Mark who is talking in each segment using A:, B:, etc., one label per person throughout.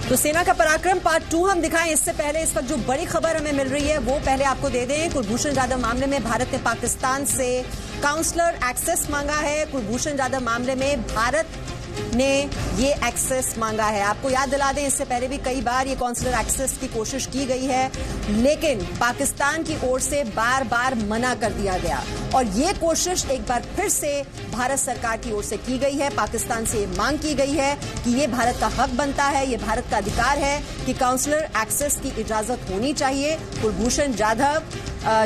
A: तो सेना का पराक्रम पार्ट 2 हम दिखाएं इससे पहले इस वक्त जो बड़ी खबर हमें मिल रही है वो पहले आपको दे दें। कुलभूषण जाधव मामले में भारत ने पाकिस्तान से काउंसलर एक्सेस मांगा है। कुलभूषण जाधव मामले में भारत ने ये एक्सेस मांगा है। आपको याद दिला दें, इससे पहले भी कई बार ये काउंसलर एक्सेस की कोशिश की गई है, लेकिन पाकिस्तान की ओर से बार बार मना कर दिया गया और ये कोशिश एक बार फिर से भारत सरकार की ओर से की गई है। पाकिस्तान से मांग की गई है कि ये भारत का हक बनता है, ये भारत का अधिकार है कि काउंसलर एक्सेस की इजाजत होनी चाहिए। कुलभूषण जाधव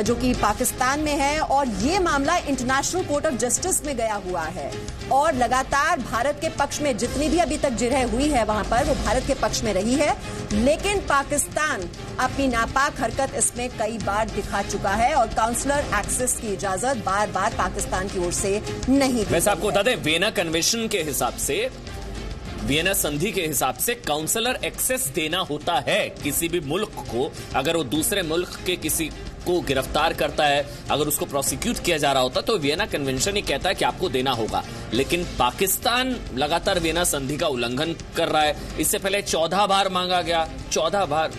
A: जो कि पाकिस्तान में है और ये मामला इंटरनेशनल कोर्ट ऑफ जस्टिस में गया हुआ है और लगातार भारत के पक्ष में जितनी भी अभी तक जिरह हुई है वहां पर वो भारत के पक्ष में रही है, लेकिन पाकिस्तान अपनी नापाक हरकत इसमें कई बार दिखा चुका है और काउंसलर एक्सेस की इजाजत बार बार पाकिस्तान की ओर से नहीं दी।
B: वैसे आपको बता दें, वियना कन्वेंशन के हिसाब से, वियना संधि के हिसाब से काउंसलर एक्सेस देना होता है किसी भी मुल्क को। अगर वो दूसरे मुल्क के किसी को गिरफ्तार करता है, अगर उसको प्रोसिक्यूट किया जा रहा होता तो वियना कन्वेंशन ही कहता है कि आपको देना होगा, लेकिन पाकिस्तान लगातार वियना संधि का उल्लंघन कर रहा है। इससे पहले 14 बार मांगा गया, 14 बार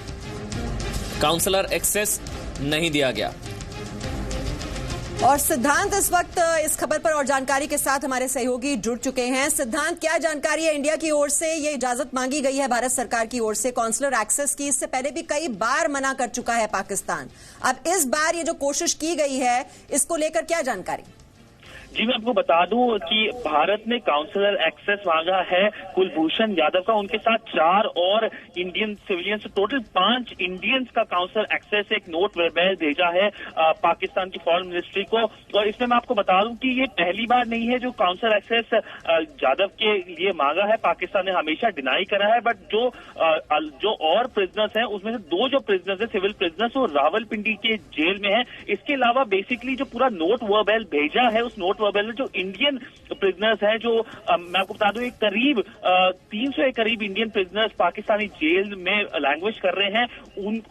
B: काउंसलर एक्सेस नहीं दिया गया।
A: और सिद्धांत इस वक्त इस खबर पर और जानकारी के साथ हमारे सहयोगी जुड़ चुके हैं। सिद्धांत, क्या जानकारी है? इंडिया की ओर से ये इजाजत मांगी गई है भारत सरकार की ओर से काउंसलर एक्सेस की, इससे पहले भी कई बार मना कर चुका है पाकिस्तान। अब इस बार ये जो कोशिश की गई है इसको लेकर क्या जानकारी?
C: जी, मैं आपको बता दूं कि भारत ने काउंसलर एक्सेस मांगा है कुलभूषण यादव का, उनके साथ 4 और इंडियन सिविलियंस, टोटल 5 इंडियंस का काउंसलर एक्सेस एक नोट वेबल भेजा है पाकिस्तान की फॉरेन मिनिस्ट्री को। और इसमें मैं आपको बता दूं कि ये पहली बार नहीं है जो काउंसलर एक्सेस यादव के लिए मांगा है। पाकिस्तान ने हमेशा डिनाई करा है, बट जो और प्रिजनर्स हैं उसमें से 2 जो प्रिजनर्स है सिविल प्रिजनर्स वो रावलपिंडी के जेल में है। इसके अलावा बेसिकली जो पूरा नोट वेबल भेजा है, उस नोट वेबल में जो इंडियन प्रिजनर्स हैं, जो मैं आपको बता दूं एक करीब 300 के करीब इंडियन प्रिजनर्स पाकिस्तानी जेल में लैंग्वेज कर रहे हैं,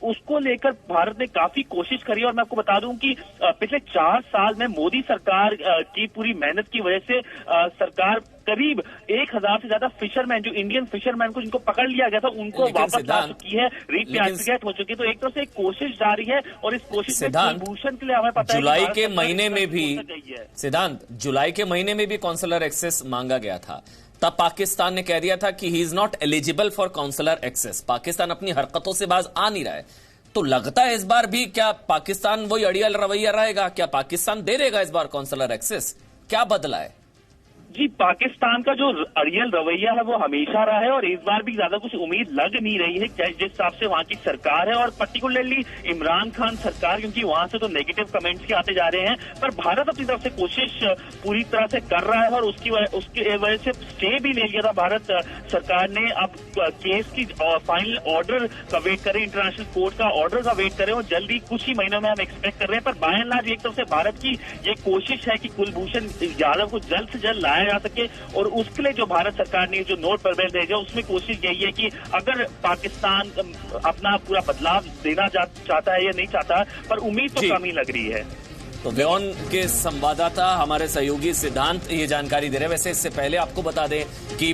C: उसको लेकर भारत ने काफी कोशिश करी। और मैं आपको बता दूं कि पिछले 4 साल में मोदी सरकार की पूरी मेहनत की वजह से सरकार करीब 1000 से ज्यादा फिशरमैन, जो इंडियन फिशरमैन को जिनको पकड़ लिया गया था, उनको वापस ला चुकी है, रिपैट्रिएट हो चुकी है। तो एक तरफ से एक कोशिश जारी है और इस कोशिश में कुलभूषण के लिए हमें पता है
B: जुलाई के महीने में भी, सिद्धांत, जुलाई के महीने में भी काउंसलर एक्सेस मांगा गया था। तब पाकिस्तान ने कह दिया था कि he is not eligible for consular access. Pakistan अपनी हरकतों से बाज आ नहीं रहा है, तो लगता है इस बार भी क्या पाकिस्तान वही अड़ियल रवैया रहेगा? क्या पाकिस्तान दे देगा इस बार काउंसलर एक्सेस? क्या बदला है?
C: जी, पाकिस्तान का जो अड़ियल रवैया है वो हमेशा रहा है और इस बार भी ज्यादा कुछ उम्मीद लग नहीं रही है जिस हिसाब से वहां की सरकार है और पर्टिकुलरली इमरान खान सरकार, क्योंकि वहां से तो नेगेटिव कमेंट्स ही आते जा रहे हैं। पर भारत अपनी तरफ से कोशिश पूरी तरह से कर रहा है और उसकी वजह से स्टे भी ले लिया था भारत सरकार ने। अब केस की फाइनल ऑर्डर का वेट करें, इंटरनेशनल कोर्ट का ऑर्डर का वेट करें और जल्दी कुछ ही महीनों में हम एक्सपेक्ट कर रहे हैं। पर बाय एंड लार्ज एक तरफ से भारत की ये कोशिश है कि कुलभूषण यादव को जल्द से जल्द लाया जा सके और उसके लिए जो भारत सरकार ने जो नोट वेबल भेजा उसमें कोशिश यही है कि अगर पाकिस्तान अपना पूरा बदलाव देना चाहता है या नहीं चाहता, पर उम्मीद तो कम ही लग रही है।
B: तो व्योन के संवाददाता हमारे सहयोगी सिद्धांत ये जानकारी दे रहे हैं। वैसे इससे पहले आपको बता दें कि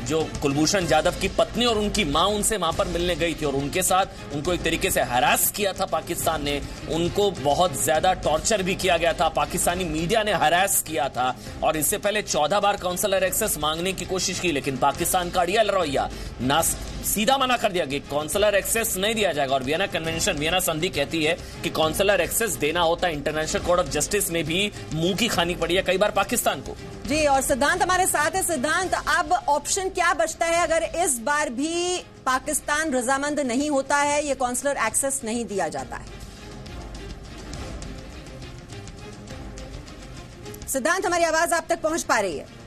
B: जो कुलभूषण जाधव की पत्नी और उनकी मां उनसे वहां पर मिलने गई थी और उनके साथ उनको एक तरीके से हरास किया था पाकिस्तान ने, उनको बहुत ज्यादा टॉर्चर भी किया गया था, पाकिस्तानी मीडिया ने हरास किया था और इससे पहले 14 बार काउंसलर एक्सेस मांगने की कोशिश की, लेकिन पाकिस्तान का अड़ियल रवैया ना सीधा मना कर दिया कि काउंसलर एक्सेस नहीं दिया जाएगा। और वियना कन्वेंशन, वियना संधि कहती है कि काउंसलर एक्सेस देना होता है। इंटरनेशनल कोर्ट ऑफ जस्टिस ने भी मुंह की खानी पड़ी है कई बार पाकिस्तान को।
A: जी, और सिद्धांत हमारे साथ है। सिद्धांत, अब ऑप्शन क्या बचता है अगर इस बार भी पाकिस्तान रजामंद नहीं होता है, ये काउंसलर एक्सेस नहीं दिया जाता है? सिद्धांत, हमारी आवाज आप तक पहुंच पा रही है?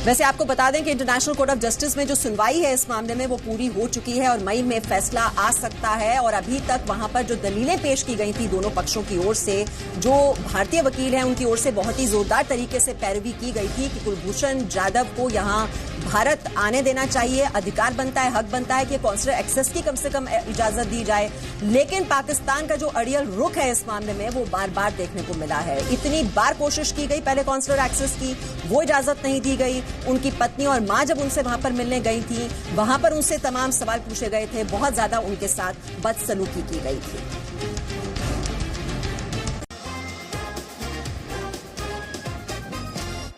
A: वैसे आपको बता दें कि इंटरनेशनल कोर्ट ऑफ जस्टिस में जो सुनवाई है इस मामले में वो पूरी हो चुकी है और मई में फैसला आ सकता है। और अभी तक वहां पर जो दलीलें पेश की गई थी दोनों पक्षों की ओर से, जो भारतीय वकील हैं उनकी ओर से बहुत ही जोरदार तरीके से पैरवी की गई थी कि कुलभूषण जाधव को यहां भारत आने देना चाहिए, अधिकार बनता है, हक बनता है कि कॉन्सुलर एक्सेस की कम से कम इजाजत दी जाए। लेकिन पाकिस्तान का जो अड़ियल रुख है इस मामले में वो बार बार देखने को मिला है। इतनी बार कोशिश की गई पहले कॉन्सुलर एक्सेस की, वो इजाजत नहीं दी गई। उनकी पत्नी और मां जब उनसे वहां पर मिलने गई थी, वहां पर उनसे तमाम सवाल पूछे गए थे, बहुत ज्यादा उनके साथ बदसलूकी की गई थी।